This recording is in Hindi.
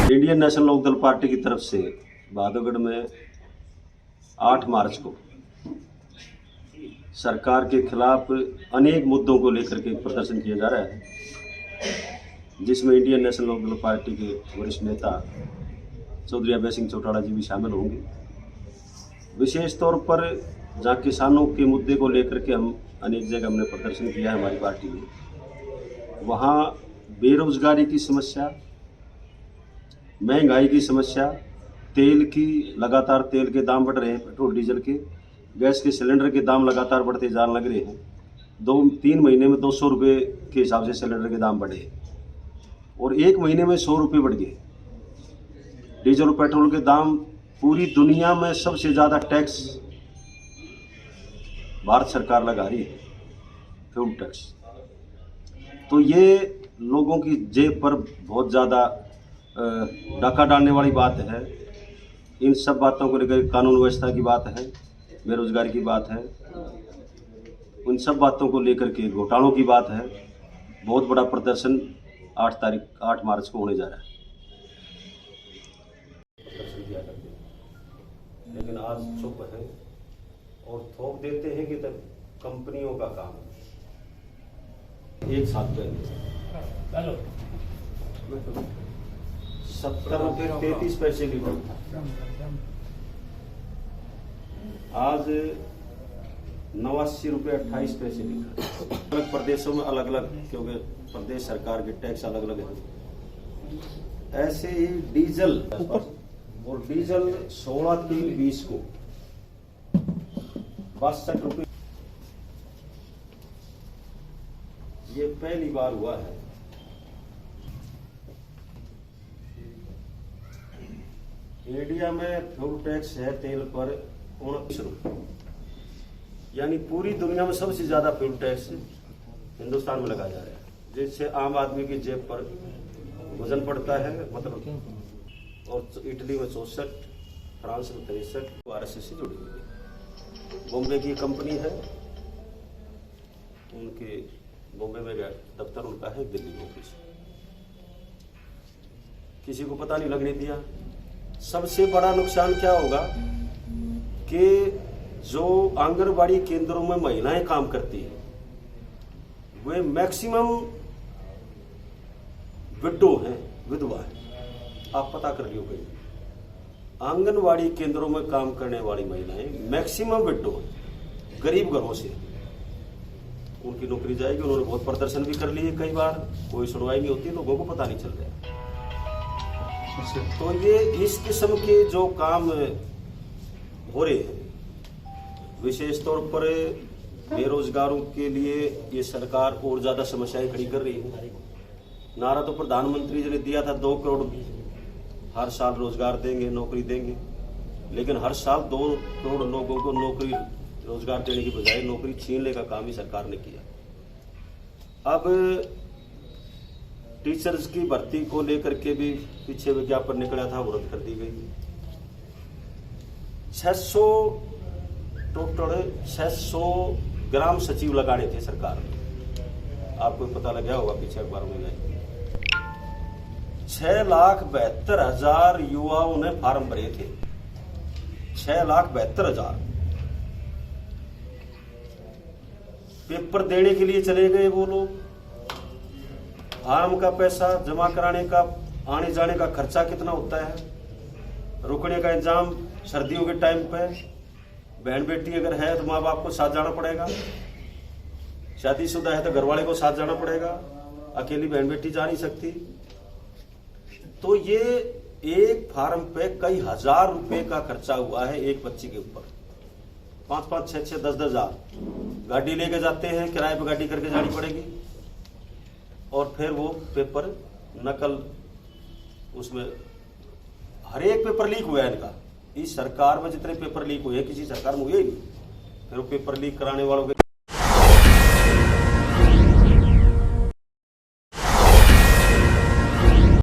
इंडियन नेशनल लोकदल पार्टी की तरफ से बहादुरगढ़ में 8 मार्च को सरकार के खिलाफ अनेक मुद्दों को लेकर के प्रदर्शन किया जा रहा है, जिसमें इंडियन नेशनल लोकदल पार्टी के वरिष्ठ नेता चौधरी अभय सिंह चौटाला जी भी शामिल होंगे। विशेष तौर पर जहाँ किसानों के मुद्दे को लेकर के हम अनेक जगह हमने प्रदर्शन किया है हमारी पार्टी में, वहाँ बेरोजगारी की समस्या, महंगाई की समस्या, तेल की लगातार तेल के दाम बढ़ रहे हैं, पेट्रोल डीजल के, गैस के सिलेंडर के दाम लगातार बढ़ते जाने लग रहे हैं। 2-3 महीने में 200 रुपये के हिसाब से सिलेंडर के दाम बढ़े और 1 महीने में 100 रुपये बढ़ गए। डीजल और पेट्रोल के दाम, पूरी दुनिया में सबसे ज़्यादा टैक्स भारत सरकार लगा रही है, फ्यूल टैक्स। तो ये लोगों की जेब पर बहुत ज़्यादा डाका डालने वाली बात है। इन सब बातों को लेकर कानून व्यवस्था की बात है, बेरोजगारी की बात है, उन सब बातों को लेकर के घोटालों की बात है। बहुत बड़ा प्रदर्शन 8 मार्च को होने जा रहा है। प्रदर्शन किया करते हैं, लेकिन आज चुप है और थोप देते हैं कि तब कंपनियों का काम है। एक साथ पहले 70 रुपये 33 पैसे लीटर, आज 89 रुपये 28 पैसे लीटर। अलग प्रदेशों में अलग अलग, क्योंकि प्रदेश सरकार के टैक्स अलग अलग है। ऐसे ही डीजल, और डीजल 16/3/20 को 62 रुपये, ये पहली बार हुआ है। इंडिया में फ्यूल टैक्स है तेल पर 29 रुपये, यानी पूरी दुनिया में सबसे ज्यादा फ्यूल टैक्स हिंदुस्तान में लगाया जा रहा है, जिससे आम आदमी की जेब पर वजन पड़ता है। मतलब, और इटली में 64, फ्रांस में 63, आरएसएस से जुड़ी हुई है। बॉम्बे की कंपनी है, उनके बॉम्बे में दफ्तर उनका है, दिल्ली में ऑफिस, किसी को पता नहीं लगने दिया। सबसे बड़ा नुकसान क्या होगा कि जो आंगनबाड़ी केंद्रों में महिलाएं काम करती हैं, वे मैक्सिमम विडो हैं, विधवा हैं। आप पता कर लियो कहीं, आंगनबाड़ी केंद्रों में काम करने वाली महिलाएं मैक्सिमम विडो हैं, गरीब घरों से। उनकी नौकरी जाएगी। उन्होंने बहुत प्रदर्शन भी कर लिए, कई बार कोई सुनवाई नहीं होती, लोगों को पता नहीं चल रहा। तो ये इस किस्म के जो काम हो रहे हैं, विशेष तौर पर बेरोजगारों के लिए ये सरकार और ज्यादा समस्याएं खड़ी कर रही है। नारा तो प्रधानमंत्री जी ने दिया था 2 करोड़ हर साल रोजगार देंगे, नौकरी देंगे, लेकिन हर साल 2 करोड़ लोगों को नौकरी रोजगार देने की बजाय नौकरी छीनने का काम ही सरकार ने किया। अब टीचर्स की भर्ती को लेकर के भी पीछे विज्ञापन निकला था, वो रद्द कर दी गई। 600 ग्राम सचिव लगाने थे सरकार ने, आपको पता लग गया होगा, पीछे अखबारों में गए। 6,72,000 युवाओं ने फार्म भरे थे, 6,72,000। पेपर देने के लिए चले गए वो लोग, फार्म का पैसा जमा कराने का, आने जाने का खर्चा कितना होता है, रुकने का इंतजाम सर्दियों के टाइम पे, बहन बेटी अगर है तो माँ बाप को साथ जाना पड़ेगा, शादीशुदा है तो घरवाले को साथ जाना पड़ेगा, अकेली बहन बेटी जा नहीं सकती। तो ये एक फार्म पे कई हजार रुपए का खर्चा हुआ है एक बच्ची के ऊपर। 5-5, 6-6, 10-10 हजार गाड़ी लेके जाते हैं, किराए पे गाड़ी करके जानी पड़ेगी, और फिर वो पेपर नकल, उसमें हर एक पेपर लीक हुआ है इनका। इस सरकार में जितने पेपर लीक हुए, किसी सरकार में हुए ही नहीं। फिर वो पेपर लीक कराने वालों के